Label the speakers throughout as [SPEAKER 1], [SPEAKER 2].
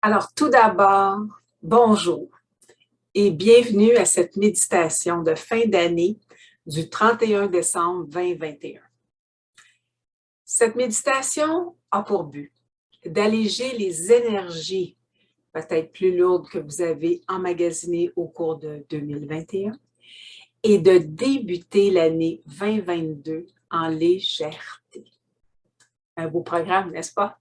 [SPEAKER 1] Alors, tout d'abord, bonjour et bienvenue à cette méditation de fin d'année du 31 décembre 2021. Cette méditation a pour but d'alléger les énergies peut-être plus lourdes que vous avez emmagasinées au cours de 2021 et de débuter l'année 2022 en légèreté. Un beau programme, n'est-ce pas?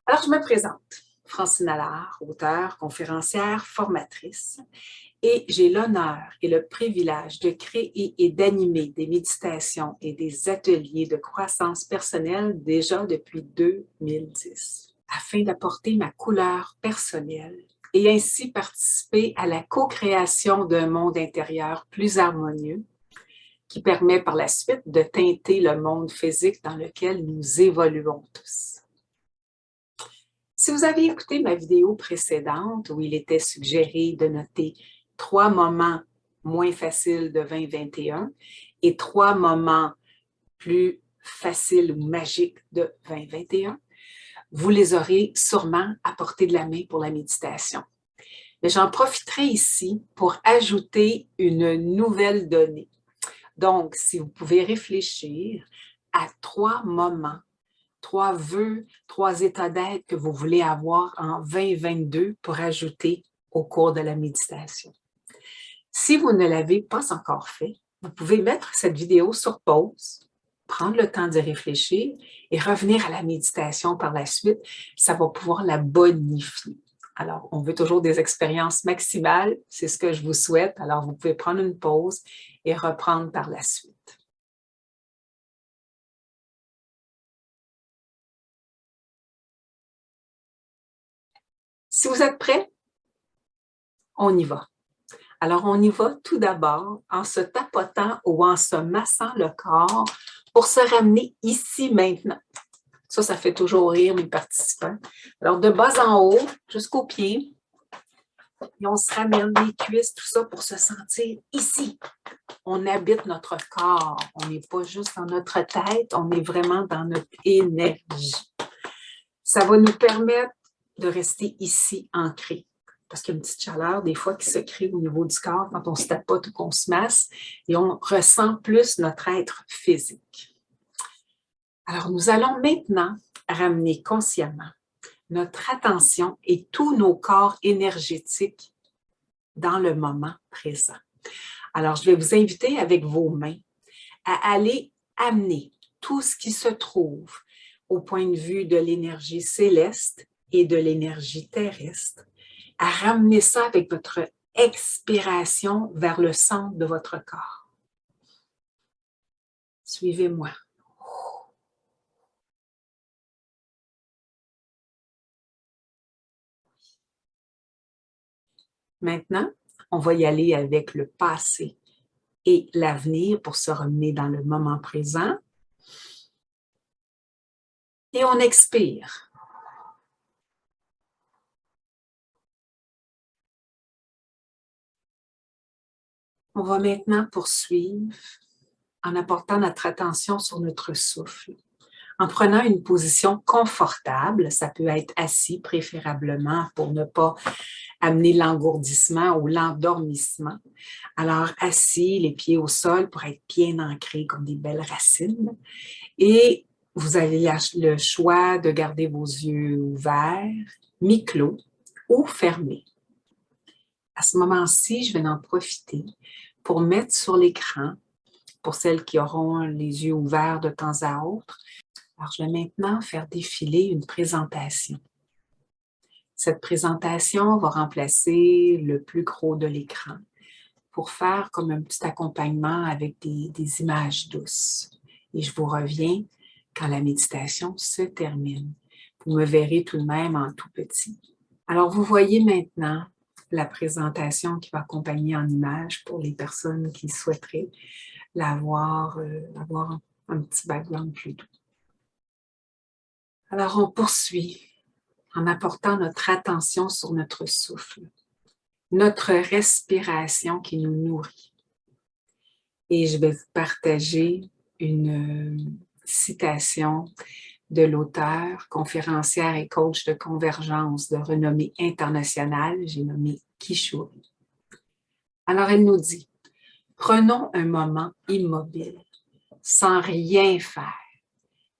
[SPEAKER 1] Alors, je me présente. Francine Allard, auteure, conférencière, formatrice, et j'ai l'honneur et le privilège de créer et d'animer des méditations et des ateliers de croissance personnelle déjà depuis 2010, afin d'apporter ma couleur personnelle et ainsi participer à la co-création d'un monde intérieur plus harmonieux qui permet par la suite de teinter le monde physique dans lequel nous évoluons tous. Si vous avez écouté ma vidéo précédente où il était suggéré de noter 3 moments moins faciles de 2021 et 3 moments plus faciles ou magiques de 2021, vous les aurez sûrement à portée de la main pour la méditation. Mais j'en profiterai ici pour ajouter une nouvelle donnée. Donc, si vous pouvez réfléchir à 3 moments, 3 vœux, 3 états d'être que vous voulez avoir en 2022 pour ajouter au cours de la méditation. Si vous ne l'avez pas encore fait, vous pouvez mettre cette vidéo sur pause, prendre le temps d'y réfléchir et revenir à la méditation par la suite. Ça va pouvoir la bonifier. Alors, on veut toujours des expériences maximales, c'est ce que je vous souhaite. Alors, vous pouvez prendre une pause et reprendre par la suite. Si vous êtes prêts, on y va. Alors, on y va tout d'abord en se tapotant ou en se massant le corps pour se ramener ici maintenant. Ça fait toujours rire mes participants. Alors, de bas en haut jusqu'aux pieds, et on se ramène les cuisses, tout ça pour se sentir ici. On habite notre corps. On n'est pas juste dans notre tête, on est vraiment dans notre énergie. Ça va nous permettre de rester ici ancrés. Parce qu'il y a une petite chaleur, des fois, qui se crée au niveau du corps quand on se tapote ou qu'on se masse, et on ressent plus notre être physique. Alors, nous allons maintenant ramener consciemment notre attention et tous nos corps énergétiques dans le moment présent. Alors, je vais vous inviter avec vos mains à aller amener tout ce qui se trouve au point de vue de l'énergie céleste et de l'énergie terrestre, à ramener ça avec votre expiration vers le centre de votre corps. Suivez-moi. Maintenant, on va y aller avec le passé et l'avenir pour se ramener dans le moment présent. Et on expire. On va maintenant poursuivre en apportant notre attention sur notre souffle. En prenant une position confortable, ça peut être assis préférablement pour ne pas amener l'engourdissement ou l'endormissement. Alors, assis, les pieds au sol pour être bien ancrés comme des belles racines. Et vous avez le choix de garder vos yeux ouverts, mi-clos ou fermés. À ce moment-ci, je vais en profiter pour mettre sur l'écran, pour celles qui auront les yeux ouverts de temps à autre. Alors, je vais maintenant faire défiler une présentation. Cette présentation va remplacer le plus gros de l'écran pour faire comme un petit accompagnement avec des images douces. Et je vous reviens quand la méditation se termine. Vous me verrez tout de même en tout petit. Alors, vous voyez maintenant la présentation qui va accompagner en images pour les personnes qui souhaiteraient avoir un petit background plus doux. Alors, on poursuit en apportant notre attention sur notre souffle, notre respiration qui nous nourrit. Et je vais vous partager une citation de l'auteure, conférencière et coach de convergence de renommée internationale, j'ai nommé Kishori. Alors elle nous dit, prenons un moment immobile, sans rien faire,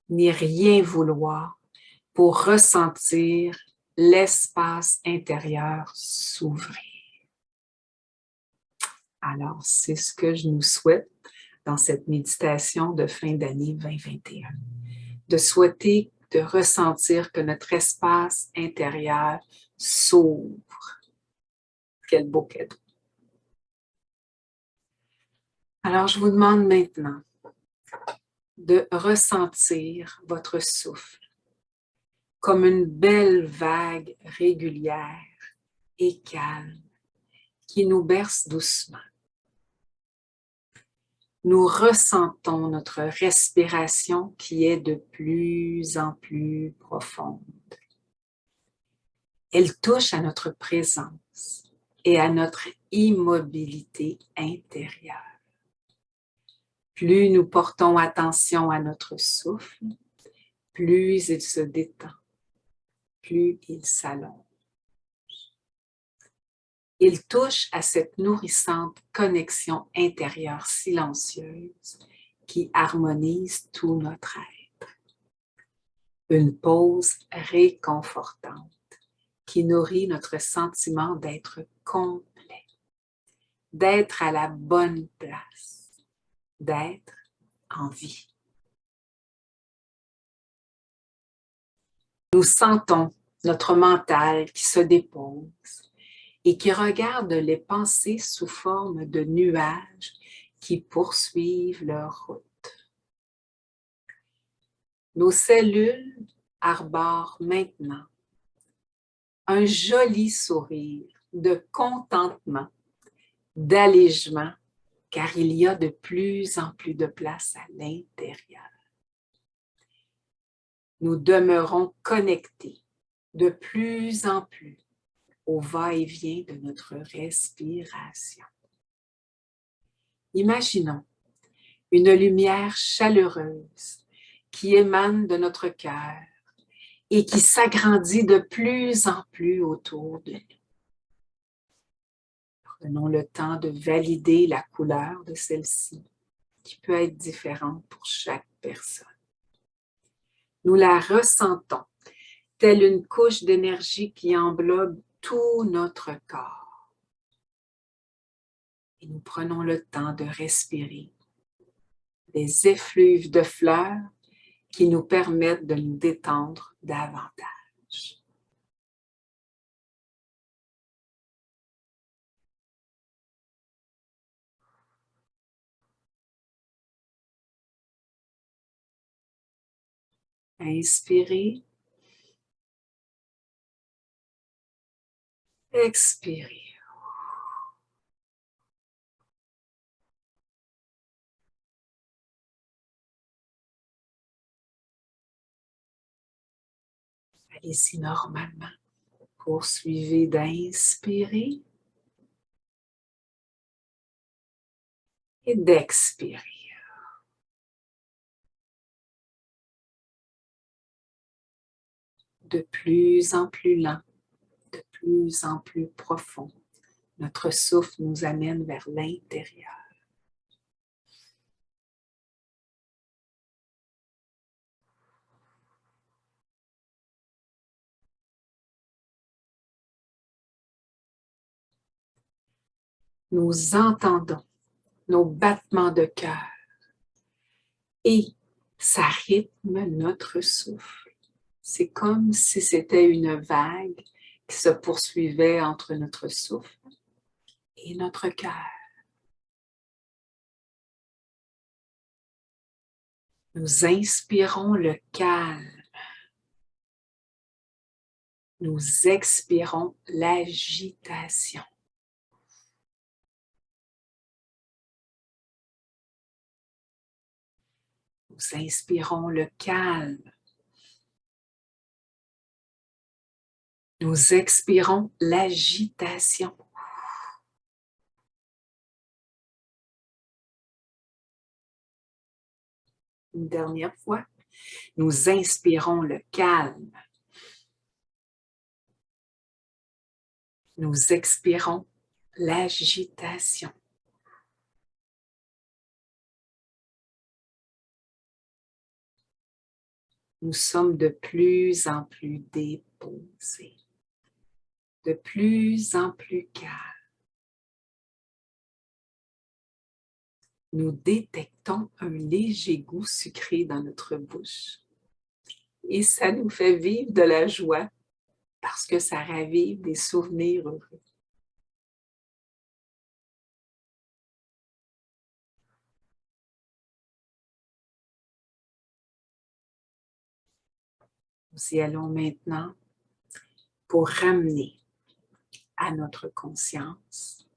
[SPEAKER 1] ni rien vouloir, pour ressentir l'espace intérieur s'ouvrir. Alors, c'est ce que je nous souhaite dans cette méditation de fin d'année 2021. De souhaiter, de ressentir que notre espace intérieur s'ouvre. Quel beau cadeau. Alors, je vous demande maintenant de ressentir votre souffle comme une belle vague régulière et calme qui nous berce doucement. Nous ressentons notre respiration qui est de plus en plus profonde. Elle touche à notre présence et à notre immobilité intérieure. Plus nous portons attention à notre souffle, plus il se détend, plus il s'allonge. Il touche à cette nourrissante connexion intérieure silencieuse qui harmonise tout notre être. Une pause réconfortante qui nourrit notre sentiment d'être complet, d'être à la bonne place, d'être en vie. Nous sentons notre mental qui se dépose et qui regarde les pensées sous forme de nuages qui poursuivent leur route. Nos cellules arborent maintenant un joli sourire de contentement, d'allègement, car il y a de plus en plus de place à l'intérieur. Nous demeurons connectés de plus en plus au va-et-vient de notre respiration. Imaginons une lumière chaleureuse qui émane de notre cœur et qui s'agrandit de plus en plus autour de nous. Prenons le temps de valider la couleur de celle-ci, qui peut être différente pour chaque personne. Nous la ressentons, telle une couche d'énergie qui englobe tout notre corps. Et nous prenons le temps de respirer des effluves de fleurs qui nous permettent de nous détendre davantage. Inspirez. Expirez. Allez-y normalement. Poursuivez d'inspirer et d'expirer. De plus en plus lent, de plus en plus profond, notre souffle nous amène vers l'intérieur. Nous entendons nos battements de cœur et ça rythme notre souffle. C'est comme si c'était une vague qui se poursuivait entre notre souffle et notre cœur. Nous inspirons le calme. Nous expirons l'agitation. Nous inspirons le calme. Nous expirons l'agitation. Une dernière fois. Nous inspirons le calme. Nous expirons l'agitation. Nous sommes de plus en plus déposés, de plus en plus calmes. Nous détectons un léger goût sucré dans notre bouche. Et ça nous fait vivre de la joie parce que ça ravive des souvenirs heureux. Nous y allons maintenant pour ramener à notre conscience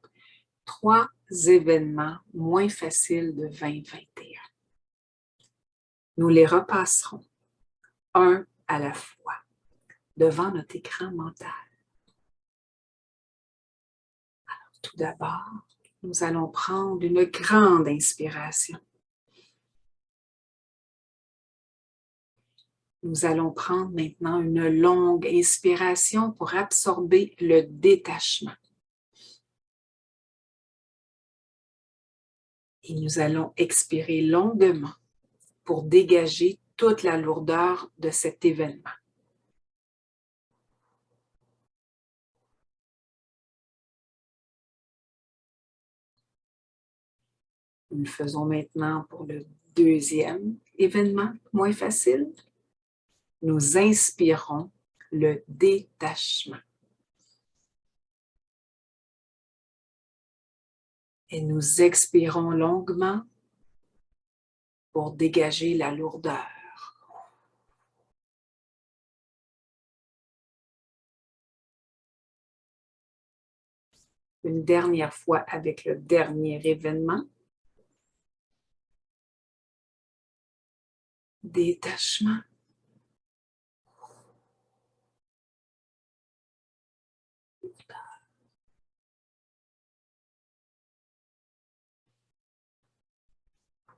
[SPEAKER 1] 3 événements moins faciles de 2021. Nous les repasserons un à la fois devant notre écran mental. Alors, tout d'abord, nous allons prendre une grande inspiration. Nous allons prendre maintenant une longue inspiration pour absorber le détachement. Et nous allons expirer longuement pour dégager toute la lourdeur de cet événement. Nous le faisons maintenant pour le deuxième événement moins facile. Nous inspirons le détachement. Et nous expirons longuement pour dégager la lourdeur. Une dernière fois avec le dernier événement. Détachement.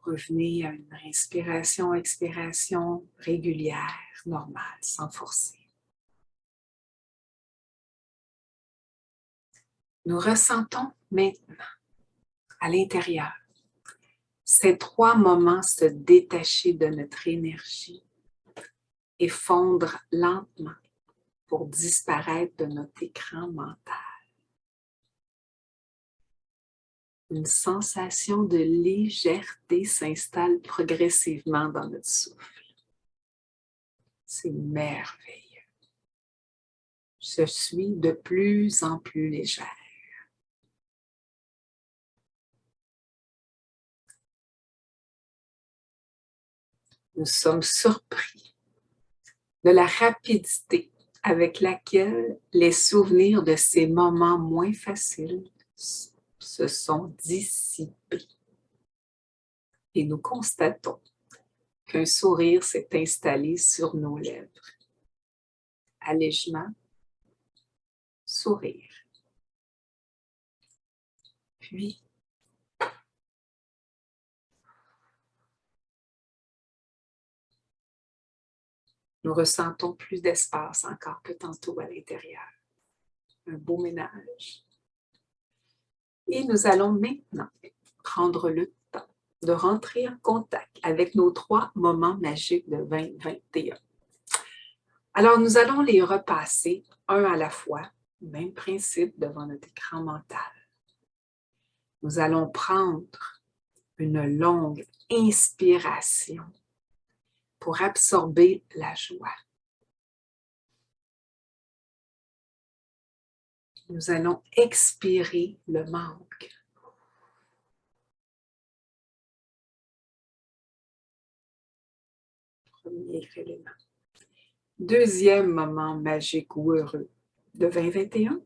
[SPEAKER 1] Revenez à une respiration, expiration régulière, normale, sans forcer. Nous ressentons maintenant, à l'intérieur, ces 3 moments se détacher de notre énergie et fondre lentement pour disparaître de notre écran mental. Une sensation de légèreté s'installe progressivement dans notre souffle. C'est merveilleux. Je suis de plus en plus légère. Nous sommes surpris de la rapidité avec laquelle les souvenirs de ces moments moins faciles se sont dissipés. Et nous constatons qu'un sourire s'est installé sur nos lèvres. Allègement, sourire. Puis, nous ressentons plus d'espace encore que tantôt à l'intérieur. Un beau ménage. Et nous allons maintenant prendre le temps de rentrer en contact avec nos 3 moments magiques de 2021. Alors, nous allons les repasser un à la fois, même principe devant notre écran mental. Nous allons prendre une longue inspiration pour absorber la joie. Nous allons expirer le manque. Premier élément. Deuxième moment magique ou heureux de 2021.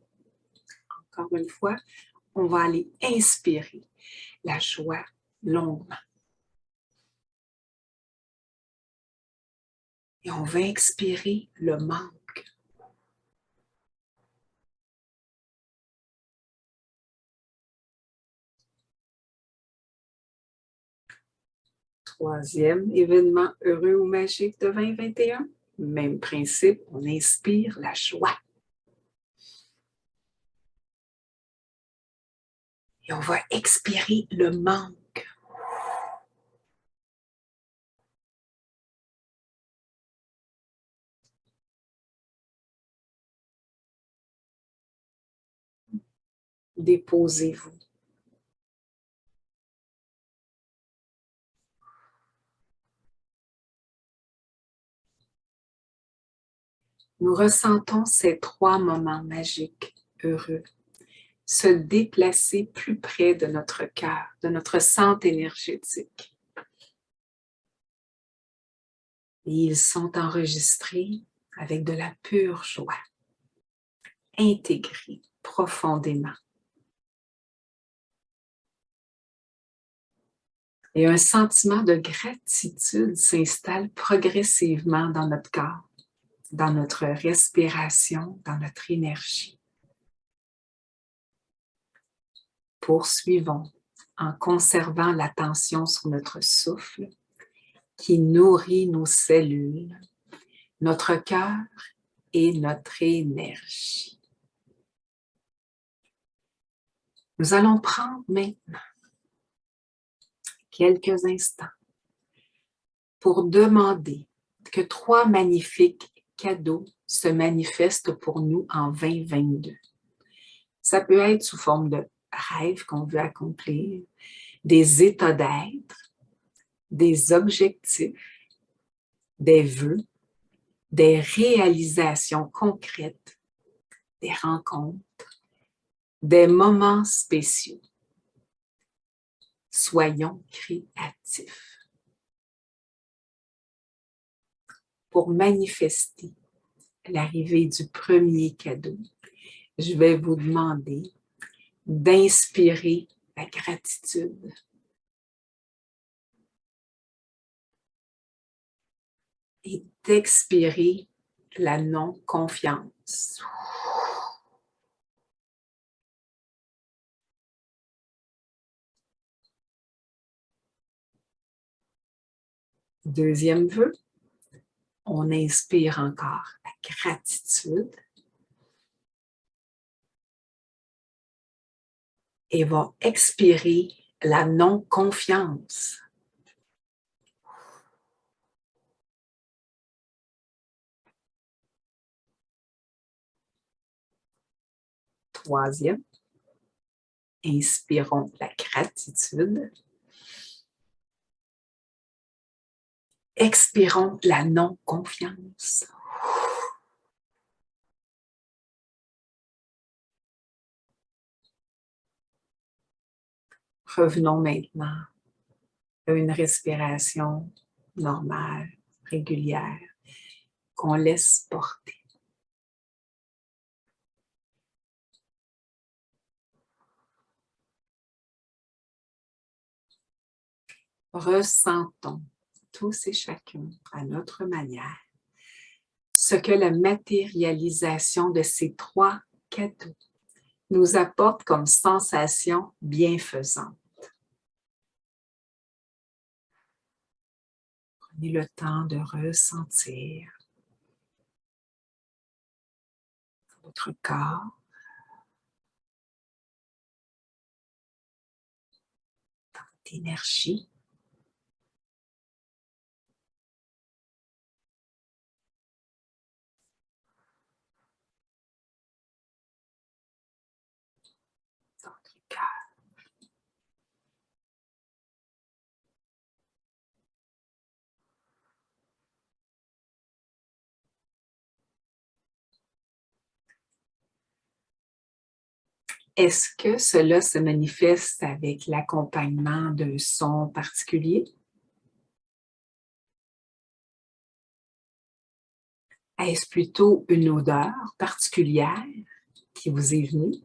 [SPEAKER 1] Encore une fois, on va aller inspirer la joie longuement. Et on va expirer le manque. Troisième événement heureux ou magique de 2021. Même principe, on inspire la joie. Et on va expirer le manque. Déposez-vous. Nous ressentons ces 3 moments magiques, heureux, se déplacer plus près de notre cœur, de notre centre énergétique. Et ils sont enregistrés avec de la pure joie, intégrés profondément. Et un sentiment de gratitude s'installe progressivement dans notre corps, dans notre respiration, dans notre énergie. Poursuivons en conservant l'attention sur notre souffle qui nourrit nos cellules, notre cœur et notre énergie. Nous allons prendre maintenant quelques instants pour demander que 3 magnifiques cadeaux se manifestent pour nous en 2022. Ça peut être sous forme de rêves qu'on veut accomplir, des états d'être, des objectifs, des vœux, des réalisations concrètes, des rencontres, des moments spéciaux. Soyons créatifs. Pour manifester l'arrivée du premier cadeau, je vais vous demander d'inspirer la gratitude. Et d'expirer la non-confiance. Deuxième vœu, on inspire encore la gratitude et va expirer la non-confiance. Troisième, inspirons la gratitude. Expirons la non-confiance. Revenons maintenant à une respiration normale, régulière, qu'on laisse porter. Ressentons tous et chacun à notre manière ce que la matérialisation de ces 3 cadeaux nous apporte comme sensation bienfaisante. Prenez le temps de ressentir votre corps, votre énergie. Votre cœur. Est-ce que cela se manifeste avec l'accompagnement d'un son particulier? Est-ce plutôt une odeur particulière qui vous est venue?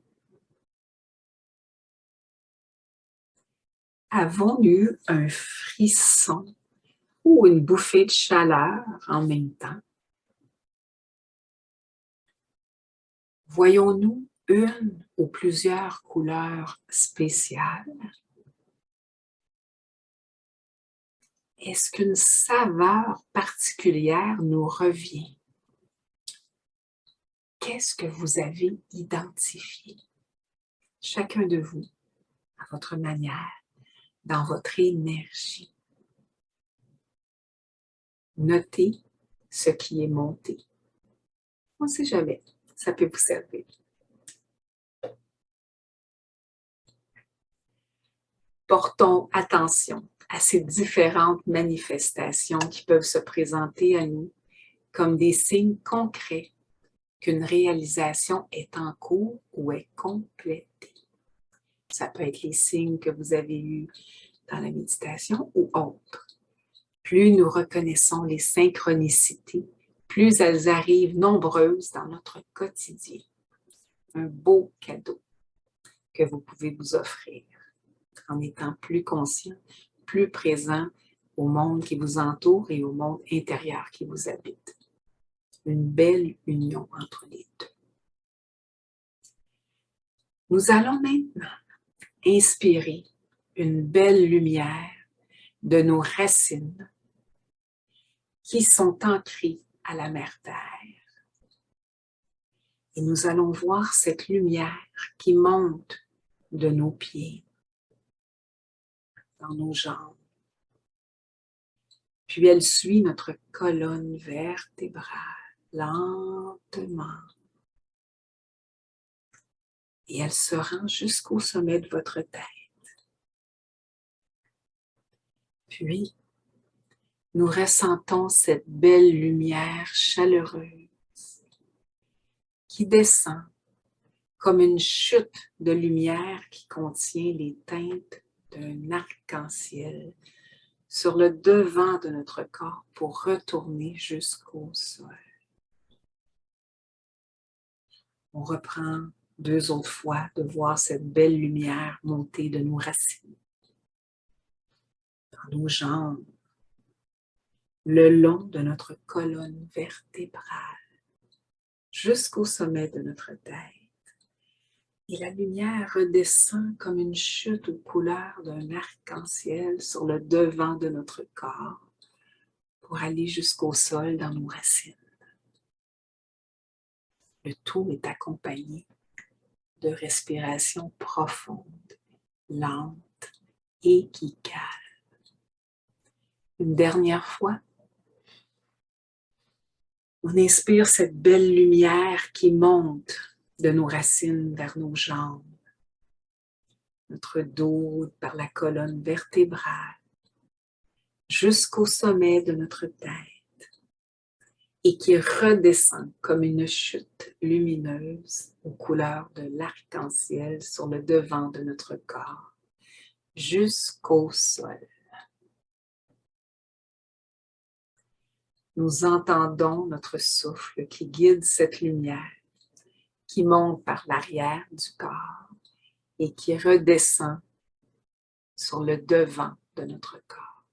[SPEAKER 1] Avons-nous eu un frisson ou une bouffée de chaleur en même temps? Voyons-nous une ou plusieurs couleurs spéciales? est-ce qu'une saveur particulière nous revient? Qu'est-ce que vous avez identifié? Chacun de vous, à votre manière, dans votre énergie. Notez ce qui est monté. On ne sait jamais, ça peut vous servir. Portons attention à ces différentes manifestations qui peuvent se présenter à nous comme des signes concrets qu'une réalisation est en cours ou est complétée. Ça peut être les signes que vous avez eus dans la méditation ou autres. Plus nous reconnaissons les synchronicités, plus elles arrivent nombreuses dans notre quotidien. Un beau cadeau que vous pouvez vous offrir en étant plus conscient, plus présent au monde qui vous entoure et au monde intérieur qui vous habite. Une belle union entre les deux. Nous allons maintenant inspirer une belle lumière de nos racines qui sont ancrées à la mère Terre. Et nous allons voir cette lumière qui monte de nos pieds, dans nos jambes. Puis elle suit notre colonne vertébrale, lentement. Et elle se rend jusqu'au sommet de votre tête. Puis, nous ressentons cette belle lumière chaleureuse qui descend comme une chute de lumière qui contient les teintes d'un arc-en-ciel sur le devant de notre corps pour retourner jusqu'au sol. On reprend 2 autres fois de voir cette belle lumière monter de nos racines, dans nos jambes, le long de notre colonne vertébrale, jusqu'au sommet de notre tête. Et la lumière redescend comme une chute aux couleurs d'un arc-en-ciel sur le devant de notre corps pour aller jusqu'au sol dans nos racines. Le tout est accompagné de respiration profonde, lente et qui calme. Une dernière fois, on inspire cette belle lumière qui monte de nos racines vers nos jambes, notre dos par la colonne vertébrale, jusqu'au sommet de notre tête et qui redescend comme une chute lumineuse aux couleurs de l'arc-en-ciel sur le devant de notre corps, jusqu'au sol. Nous entendons notre souffle qui guide cette lumière, qui monte par l'arrière du corps et qui redescend sur le devant de notre corps.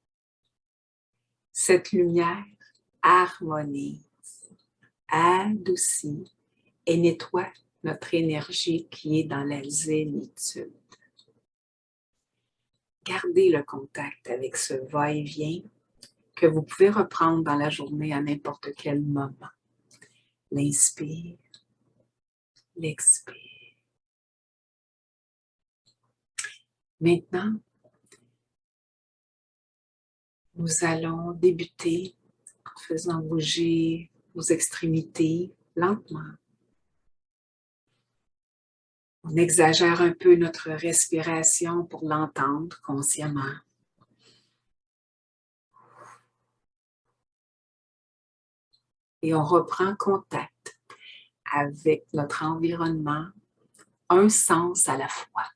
[SPEAKER 1] Cette lumière harmonise, adoucit et nettoie notre énergie qui est dans la zénitude. Gardez le contact avec ce va-et-vient que vous pouvez reprendre dans la journée à n'importe quel moment. L'inspire, l'expire. Maintenant, nous allons débuter en faisant bouger vos extrémités lentement. On exagère un peu notre respiration pour l'entendre consciemment. Et on reprend contact avec notre environnement, un sens à la fois.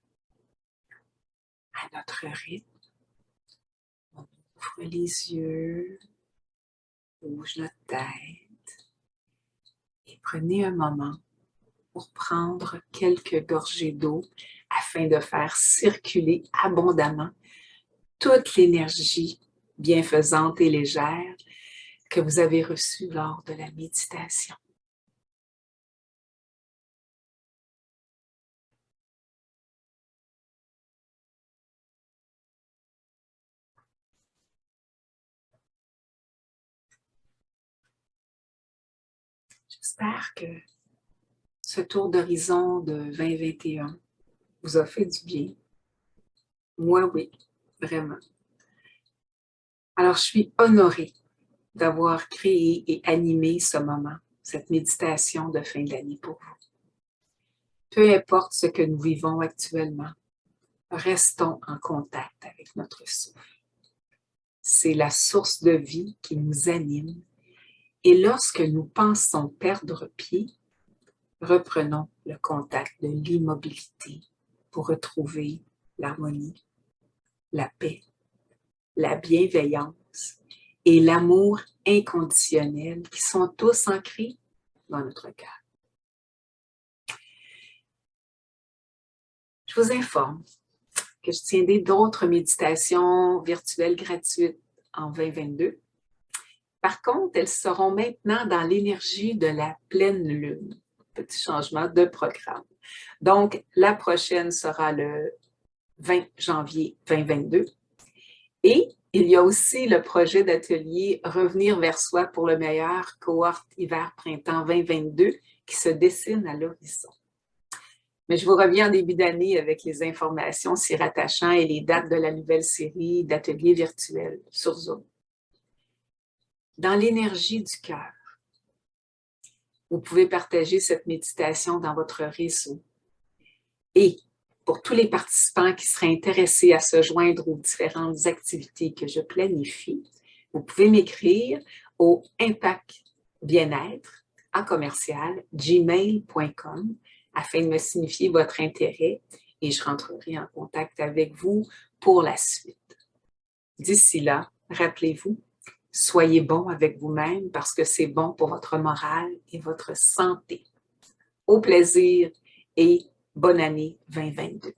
[SPEAKER 1] À notre rythme, on ouvre les yeux, bouge notre tête et prenez un moment pour prendre quelques gorgées d'eau afin de faire circuler abondamment toute l'énergie bienfaisante et légère que vous avez reçue lors de la méditation. J'espère que ce tour d'horizon de 2021 vous a fait du bien. Moi, oui, vraiment. Alors, je suis honorée d'avoir créé et animé ce moment, cette méditation de fin d'année pour vous. Peu importe ce que nous vivons actuellement, restons en contact avec notre souffle. C'est la source de vie qui nous anime. Et lorsque nous pensons perdre pied, reprenons le contact de l'immobilité pour retrouver l'harmonie, la paix, la bienveillance et l'amour inconditionnel qui sont tous ancrés dans notre cœur. Je vous informe que je tiendrai d'autres méditations virtuelles gratuites en 2022. Par contre, elles seront maintenant dans l'énergie de la pleine lune. Petit changement de programme. Donc, la prochaine sera le 20 janvier 2022. Et il y a aussi le projet d'atelier Revenir vers soi pour le meilleur, cohorte hiver-printemps 2022 qui se dessine à l'horizon. Mais je vous reviens en début d'année avec les informations s'y rattachant et les dates de la nouvelle série d'ateliers virtuels sur Zoom. Dans l'énergie du cœur, vous pouvez partager cette méditation dans votre réseau. Et pour tous les participants qui seraient intéressés à se joindre aux différentes activités que je planifie, vous pouvez m'écrire au impactbienêtre@gmail.com afin de me signifier votre intérêt et je rentrerai en contact avec vous pour la suite. D'ici là, rappelez-vous, soyez bon avec vous-même parce que c'est bon pour votre morale et votre santé. Au plaisir et bonne année 2022.